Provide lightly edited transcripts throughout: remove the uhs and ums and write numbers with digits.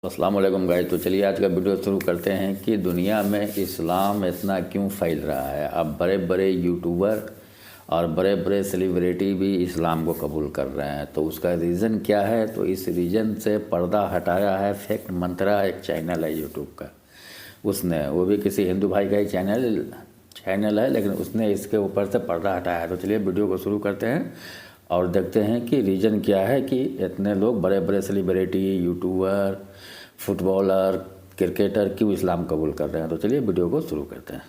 अस्सलाम वालेकुम गाइस। तो चलिए आज का वीडियो शुरू करते हैं कि दुनिया में इस्लाम इतना क्यों फैल रहा है। अब बड़े बड़े यूट्यूबर और बड़े बड़े सेलिब्रिटी भी इस्लाम को कबूल कर रहे हैं। तो उसका रीज़न क्या है? तो इस रीज़न से पर्दा हटाया है फैक्ट मंत्रा, एक चैनल है यूट्यूब का, उसने, वो भी किसी हिंदू भाई का ही चैनल है, लेकिन उसने इसके ऊपर से पर्दा हटाया है। तो चलिए वीडियो को शुरू करते हैं और देखते हैं कि रीज़न क्या है कि इतने लोग बड़े बड़े सेलिब्रिटी, यूट्यूबर, फुटबॉलर, क्रिकेटर क्यों इस्लाम कबूल कर रहे हैं। तो चलिए वीडियो को शुरू करते हैं।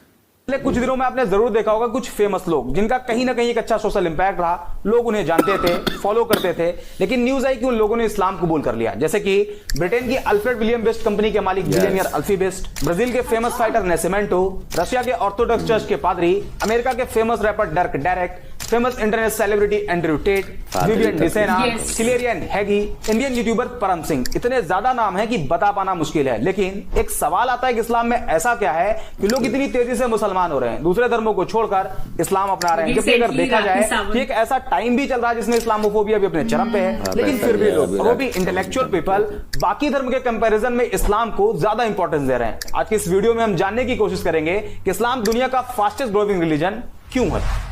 पिछले कुछ दिनों में आपने जरूर देखा होगा कुछ फेमस लोग जिनका कहीं ना कहीं एक अच्छा सोशल इंपैक्ट रहा, लोग उन्हें जानते थे, फॉलो करते थे, लेकिन न्यूज आई कि उन लोगों ने इस्लाम कबूल कर लिया। जैसे कि ब्रिटेन की अल्फ्रेड विलियम बेस्ट कंपनी के मालिक बिलियनियर अल्फी बेस्ट, ब्राजील के फेमस फाइटर नेसिमेंटो, रशिया के ऑर्थोडॉक्स चर्च के पादरी, अमेरिका के famous rapper डर्क Derek, famous internet celebrity Andrew Tate, Vivian Dsena, हिलेरियन हैगी, इंडियन यूट्यूबर परम सिंह। इतने ज्यादा नाम है कि बता पाना मुश्किल है। लेकिन एक सवाल आता है कि इस्लाम में ऐसा क्या है कि लोग इतनी तेजी से मुसलमान हो रहे हैं, दूसरे धर्मों को छोड़कर इस्लाम अपना रहे हैं। जबकि अगर देखा जाए कि एक ऐसा टाइम भी चल रहा है जिसमें इस्लामोफोबिया भी अपने चरम पे है, लेकिन फिर भी लोग, वो भी इंटेलेक्चुअल पीपल, बाकी धर्म के कंपैरिजन में इस्लाम को ज्यादा इंपॉर्टेंस दे रहे हैं। आज की इस वीडियो में हम जानने की कोशिश करेंगे कि इस्लाम दुनिया का फास्टेस्ट ग्रोइंग रिलीजन क्यों है।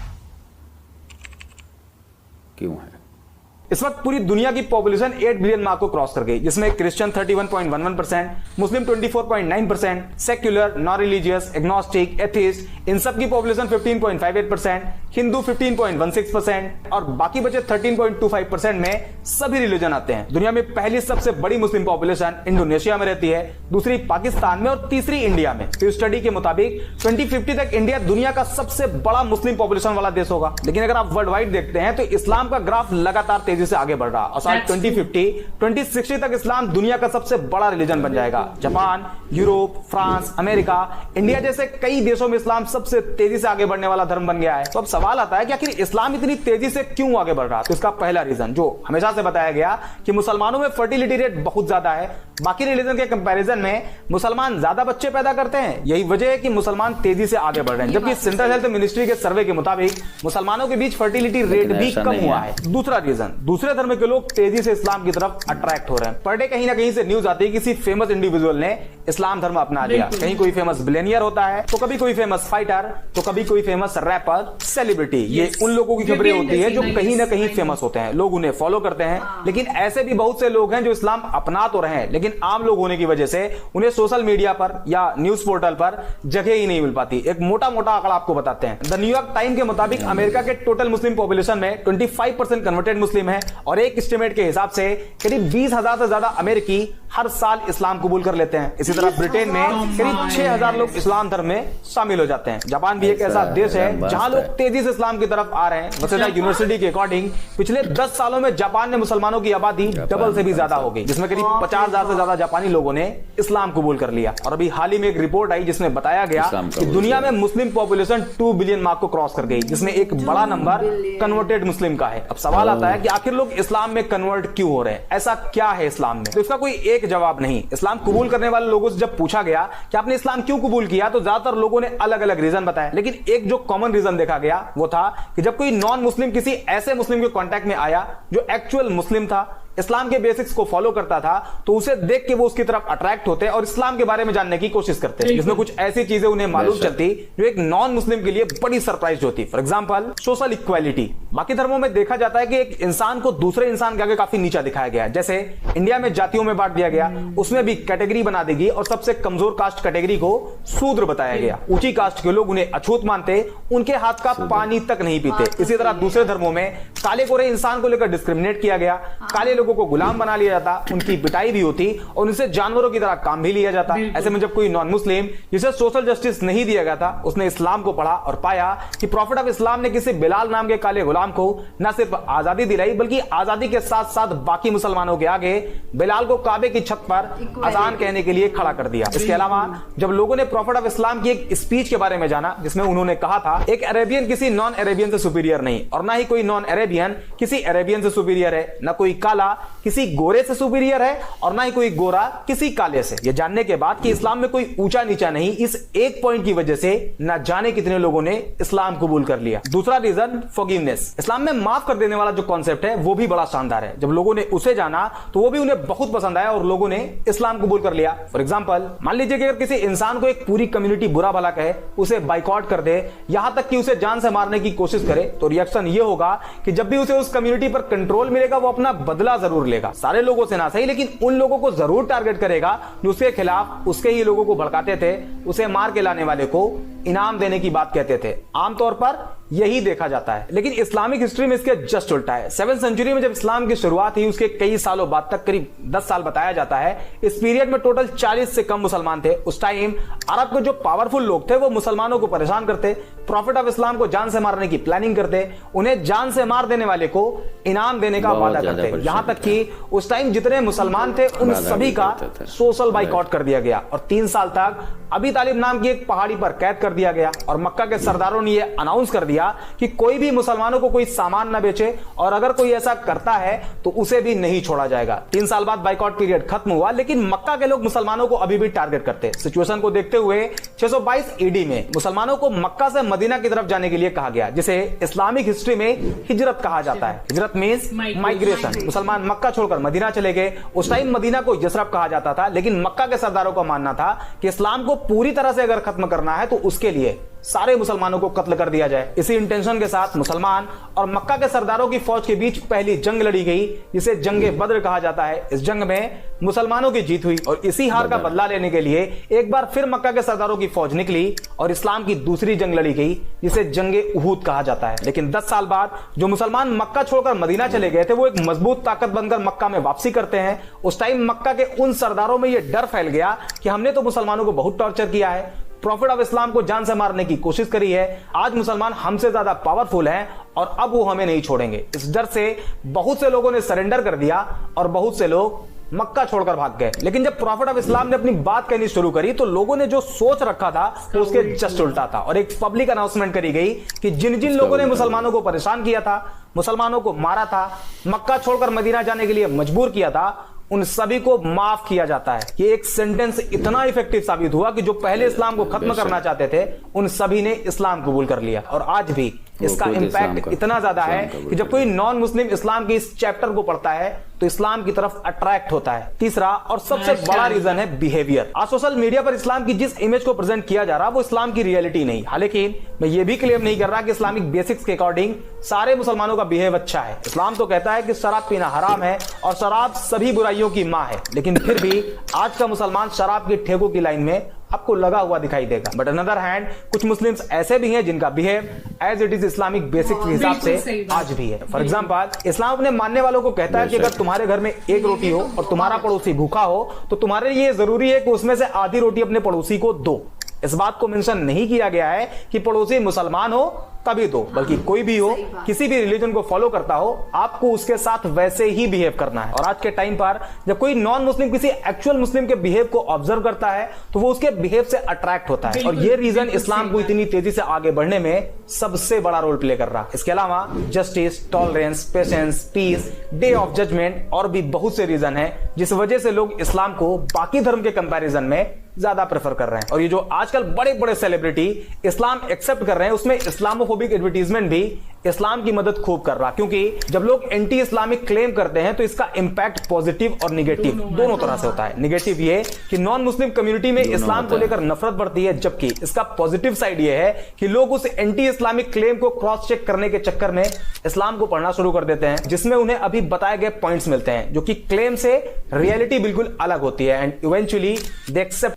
इस वक्त पूरी दुनिया की पॉपुलेशन 8 बिलियन मार्क को क्रॉस कर गई, जिसमें Christian 31.11%, Muslim 24.9%, secular, non religious, agnostic, atheist, इन सब की पॉपुलेशन 15.58%, हिंदू 15.16% और बाकी बचे 13.25% में सभी रिलीजन आते हैं। दुनिया में पहली सबसे बड़ी मुस्लिम पॉपुलेशन इंडोनेशिया में रहती है, दूसरी पाकिस्तान में और तीसरी इंडिया में। तो स्टडी के मुताबिक 2050 तक इंडिया दुनिया का सबसे बड़ा मुस्लिम पॉपुलेशन वाला देश होगा। लेकिन अगर आप वर्ल्ड वाइड देखते हैं तो इस्लाम का ग्राफ लगातार तेजी से आगे बढ़ रहा और साल 2060 तक इस्लाम दुनिया का सबसे बड़ा रिलीजन बन जाएगा। Japan, Europe, France, America, India जैसे कई देशों में इस्लाम सबसे तेजी से आगे बढ़ने वाला धर्म बन गया है। तो अब सवाल आता है कि आखिर इस्लाम इतनी तेजी से क्यों आगे बढ़ रहा है। तो इसका पहला रीजन, जो हमेशा से बताया गया कि मुसलमानों में फर्टिलिटी रेट बहुत ज्यादा है, बाकी रिलीजन के कंपैरिजन में मुसलमान ज्यादा बच्चे पैदा करते हैं। यही वजह है कि मुसलमान तेजी से आगे बढ़ रहे हैं। जबकि सेंट्रल हेल्थ मिनिस्ट्री के सर्वे के मुताबिक मुसलमानों के बीच फर्टिलिटी रेट भी कम हुआ है। दूसरा रीजन, दूसरे धर्म के लोग तेजी से इस्लाम की तरफ अट्रैक्ट हो रहे हैं। पर डे कहीं ना कहीं से न्यूज आती है किसी फेमस इंडिविजुअल ने इस्लाम धर्म अपना लिया। कहीं कोई फेमस बिलियनियर होता है, तो कभी कोई फेमस फाइटर, तो कभी कोई फेमस रैपर, सेलिब्रिटी। ये उन लोगों की खबरें होती है जो कहीं ना कहीं फेमस होते हैं, लोग उन्हें फॉलो करते हैं। लेकिन ऐसे भी बहुत से लोग हैं जो इस्लाम अपना तो रहे हैं, लेकिन आम लोग होने की वजह से उन्हें सोशल मीडिया पर या न्यूज पोर्टल पर जगह ही नहीं मिल पाती। एक मोटा मोटा आंकड़ा आपको बताते हैं। द न्यूयॉर्क टाइम के मुताबिक अमेरिका के टोटल मुस्लिम पॉपुलेशन में 25% कन्वर्टेड मुस्लिम है और एक एस्टिमेट के हिसाब से करीब 20,000 से ज्यादा अमेरिकी हर साल इस्लाम कबूल कर लेते हैं। इसी तरह ब्रिटेन में करीब 6,000 लोग इस्लाम धर्म में शामिल हो जाते हैं। जापान भी एक ऐसा देश है जहां लोग तेजी से इस्लाम की तरफ आ रहे हैं। वसेदा यूनिवर्सिटी के अकॉर्डिंग पिछले 10 सालों में जापान में मुसलमानों की आबादी डबल से भी ज्यादा हो गई, जिसमें करीब 50,000 से ज्यादा जापानी लोगों ने इस्लाम कबूल कर लिया। और अभी हाल ही में एक रिपोर्ट आई जिसमें बताया गया कि दुनिया में मुस्लिम पॉपुलेशन 2 बिलियन मार्क को क्रॉस कर गई, जिसमें एक बड़ा नंबर कन्वर्टेड मुस्लिम का है। अब सवाल आता है कि आखिर लोग इस्लाम में कन्वर्ट क्यों हो रहे हैं, ऐसा क्या है इस्लाम में। तो इसका कोई एक जवाब नहीं। इस्लाम कबूल करने वाले लोगों से जब पूछा गया कि आपने इस्लाम क्यों कबूल किया, तो ज्यादातर लोगों ने अलग अलग रीजन बताया। लेकिन एक जो कॉमन रीजन देखा गया वो था कि जब कोई नॉन मुस्लिम किसी ऐसे मुस्लिम के कांटेक्ट में आया जो एक्चुअल मुस्लिम था, इस्लाम के बेसिक्स को फॉलो करता था, तो उसे देख के वो उसकी तरफ अट्रैक्ट होते और इस्लाम के बारे में जानने की कोशिश करते। जिसमें कुछ ऐसी चीजें उन्हें मालूम चलती जो एक नॉन मुस्लिम के लिए बड़ी सरप्राइज होती। For example, social equality. बाकी धर्मों में देखा जाता है कि एक इंसान को दूसरे इंसान के आगे काफी नीचा दिखाया गया है। जैसे इंडिया में जातियों में बांट दिया गया, उसमें भी कैटेगरी बना दी गई और सबसे कमजोर कास्ट कैटेगरी को शूद्र बताया गया। ऊंची कास्ट के लोग उन्हें अछूत मानते, उनके हाथ का पानी तक नहीं पीते। इसी तरह दूसरे धर्मों में काले गोरे इंसान को लेकर डिस्क्रिमिनेट किया गया, काले लोगों को गुलाम बना लिया जाता, उनकी पिटाई भी होती और उनसे जानवरों की तरह काम भी लिया जाता। ऐसे में जब कोई नॉन मुस्लिम जिसे सोशल जस्टिस नहीं दिया गया था, उसने इस्लाम को पढ़ा और पाया कि प्रॉफिट ऑफ इस्लाम ने किसी बिलाल नाम के काले गुलाम को न सिर्फ आजादी दिलाई, बल्कि आजादी के साथ साथ बाकी मुसलमानों के आगे बिलाल को काबे की छत पर अजान कहने के लिए खड़ा कर दिया। इसके अलावा जब लोगों ने प्रॉफिट ऑफ इस्लाम की एक स्पीच के बारे में जाना, जिसमें उन्होंने कहा था एक अरेबियन किसी नॉन अरेबियन से सुपीरियर नहीं और ना ही कोई नॉन अरेबियन किसी अरेबियन से सुपीरियर है, ना कोई काला किसी गोरे से सुपीरियर है और ना ही कोई गोरा किसी काले से। यह जानने के बाद कि इस्लाम में कोई ऊंचा नीचा नहीं, इस एक पॉइंट की वजह से न जाने कितने लोगों ने इस्लाम कबूल कर लिया। दूसरा रीजन फॉरगिवनेस। इस्लाम में माफ कर देने वाला जो कॉन्सेप्ट है वो भी बड़ा शानदार है। जब लोगों ने उसे जाना तो वो भी उन्हें बहुत पसंद आया और लोगों ने इस्लाम कबूल कर लिया। फॉर एग्जाम्पल, मान लीजिए कि अगर किसी इंसान को एक पूरी कम्युनिटी बुरा भला कहे, उसे बाइकआउट कर दे, यहां तक कि उसे जान से मारने की कोशिश करे, तो रिएक्शन ये होगा कि जब भी उसे उस कम्युनिटी पर कंट्रोल मिलेगा वो अपना बदला जरूर लेगा। सारे लोगों से ना सही, लेकिन उन लोगों को जरूर टारगेट करेगा जो उसके खिलाफ उसके ही लोगों को भड़काते थे, उसे मार के लाने वाले को इनाम देने की बात कहते थे। आमतौर पर यही देखा जाता है, लेकिन इस्लामिक हिस्ट्री में इसके जस्ट उल्टा है। 7वीं सेंचुरी में जब इस्लाम की शुरुआत हुई, उसके कई सालों बाद तक, करीब 10 साल बताया जाता है, इस पीरियड में टोटल 40 से कम मुसलमान थे। उस टाइम अरब के जो पावरफुल लोग थे वो मुसलमानों को परेशान करते, प्रॉफिट ऑफ इस्लाम को जान से मारने की प्लानिंग करते, उन्हें जान से मार देने वाले को इनाम देने का वादा करते। यहां तक कि उस टाइम जितने मुसलमान थे उन सभी का सोशल बाइकआउट कर दिया गया और 3 साल तक अबी तालिब नाम की एक पहाड़ी पर कैद कर दिया गया। और मक्का के सरदारों ने यह अनाउंस कर दिया कि कोई भी मुसलमानों को कोई सामान न बेचे और अगर कोई ऐसा करता है तो उसे भी नहीं छोड़ा जाएगा। 3 साल बाद बाइकआउट पीरियड खत्म हुआ, लेकिन मक्का के लोग मुसलमानों को अभी भी टारगेट करते। सिचुएशन को देखते हुए 622 ईडी में मुसलमानों को मक्का से मदीना की तरफ जाने के लिए कहा गया, जिसे इस्लामिक हिस्ट्री में हिजरत कहा जाता है। हिजरत मींस माइग्रेशन। मुसलमान मक्का छोड़कर मदीना चले गए। उस टाइम मदीना को यसरब कहा जाता था, लेकिन मक्का के सरदारों का मानना था कि इस्लाम को पूरी तरह से अगर खत्म करना है तो उसके लिए सारे मुसलमानों को कत्ल कर दिया जाए। इसी इंटेंशन के साथ मुसलमान और मक्का के सरदारों की फौज के बीच पहली जंग लड़ी गई, जिसे जंगे बद्र कहा जाता है। इस जंग में मुसलमानों की जीत हुई और इसी हार का बदला लेने के लिए एक बार फिर मक्का के सरदारों की फौज निकली और इस्लाम की दूसरी जंग लड़ी गई, जिसे जंगे उहूद कहा जाता है। लेकिन 10 साल बाद जो मुसलमान मक्का छोड़कर मदीना चले गए थे वो एक मजबूत ताकत बनकर मक्का में वापसी करते हैं। उस टाइम मक्का के उन सरदारों में यह डर फैल गया कि हमने तो मुसलमानों को बहुत टॉर्चर किया है, प्रॉफिट ऑफ इस्लाम को जान से मारने की कोशिश करी है, आज मुसलमान हमसे ज्यादा पावरफुल हैं और अब वो हमें नहीं छोड़ेंगे। इस डर से बहुत से लोगों ने सरेंडर कर दिया और बहुत से लोग मक्का छोड़कर भाग गए। लेकिन जब प्रॉफिट ऑफ इस्लाम ने अपनी बात कहनी शुरू करी तो लोगों ने जो सोच रखा था वो उसके जस्ट उल्टा था और एक पब्लिक अनाउंसमेंट करी गई कि जिन जिन लोगों ने मुसलमानों को परेशान किया था, मुसलमानों को मारा था, मक्का छोड़कर मदीना जाने के लिए मजबूर किया था, उन सभी को माफ किया जाता है। ये एक सेंटेंस इतना इफेक्टिव साबित हुआ कि जो पहले इस्लाम को खत्म करना चाहते थे उन सभी ने इस्लाम कबूल कर लिया। और आज भी इसका इंपैक्ट इतना ज्यादा है कि जब कोई नॉन मुस्लिम इस्लाम के इस चैप्टर को पढ़ता है तो इस्लाम की तरफ अट्रैक्ट होता है। तीसरा और सबसे बड़ा रीजन है बिहेवियर। आज सोशल मीडिया पर इस्लाम की जिस इमेज को प्रेजेंट किया जा रहा है वो इस्लाम की रियलिटी नहीं। हालांकि मैं ये भी क्लेम नहीं कर रहा कि इस्लामिक बेसिक्स के अकॉर्डिंग सारे मुसलमानों का बिहेव अच्छा है। इस्लाम तो कहता है कि शराब पीना हराम है और शराब सभी बुराइयों की मां है, लेकिन फिर भी आज का मुसलमान शराब के ठेकों की लाइन में आपको लगा हुआ दिखाई देगा। बट अनदर हैंड कुछ मुस्लिम्स ऐसे भी हैं जिनका behave as it is Islamic basics के हिसाब से आज भी है। फॉर एग्जांपल, इस्लाम अपने मानने वालों को कहता है कि अगर तुम्हारे घर में एक रोटी हो और तुम्हारा पड़ोसी भूखा हो तो तुम्हारे लिए जरूरी है कि उसमें से आधी रोटी अपने पड़ोसी को दो। इस बात को मेंशन नहीं किया गया है कि पड़ोसी मुसलमान हो तभी दो, बल्कि कोई भी हो, किसी भी रिलीजन को फॉलो करता हो, आपको उसके साथ वैसे ही बिहेव करना है। और आज के टाइम पर जब कोई नॉन मुस्लिम किसी एक्चुअल मुस्लिम के बिहेव को ऑब्जर्व करता है तो वो उसके बिहेव से अट्रैक्ट होता है और ये रीजन इस्लाम को इतनी तेजी से आगे बढ़ने में सबसे बड़ा रोल प्ले कर रहा है। इसके अलावा justice, tolerance, patience, peace, day of judgment और भी बहुत से रीजन है जिस वजह से लोग इस्लाम को बाकी धर्म के कंपैरिजन में ज्यादा प्रेफर कर रहे हैं। और ये जो आजकल बड़े बड़े सेलिब्रिटी इस्लाम एक्सेप्ट कर रहे हैं उसमें इस्लामोफोबिक एडवर्टीजमेंट भी इस्लाम की मदद खूब कर रहा, क्योंकि जब लोग एंटी इस्लामिक क्लेम करते हैं तो इसका इंपैक्ट पॉजिटिव और निगेटिव दोनों तरह से होता है। निगेटिव ये कि नॉन मुस्लिम कम्युनिटी में इस्लाम को लेकर नफरत बढ़ती है, जबकि इसका पॉजिटिव साइड ये है कि लोग उस एंटी इस्लामिक क्लेम को क्रॉस चेक करने के चक्कर में इस्लाम को पढ़ना शुरू कर देते हैं, जिसमें उन्हें अभी बताए गए पॉइंट्स मिलते हैं जो कि क्लेम से रियलिटी बिल्कुल अलग होती है एंड इवेंचुअली दे एक्सेप्ट।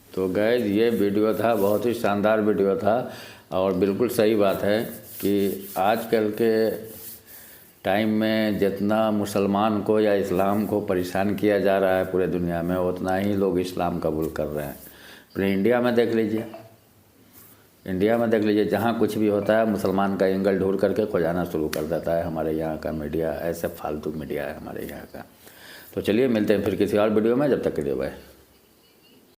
तो गाइस ये वीडियो था, बहुत ही शानदार वीडियो था और बिल्कुल सही बात है कि आजकल के टाइम में जितना मुसलमान को या इस्लाम को परेशान किया जा रहा है पूरे दुनिया में, उतना ही लोग इस्लाम कबूल कर रहे हैं। अपने इंडिया में देख लीजिए, इंडिया में देख लीजिए, जहाँ कुछ भी होता है मुसलमान का एंगल ढूंढ करके खोजाना शुरू कर देता है हमारे यहाँ का मीडिया। ऐसे फालतू मीडिया है हमारे यहाँ का। तो चलिए मिलते हैं फिर किसी और वीडियो में, जब तक के लिए बाय।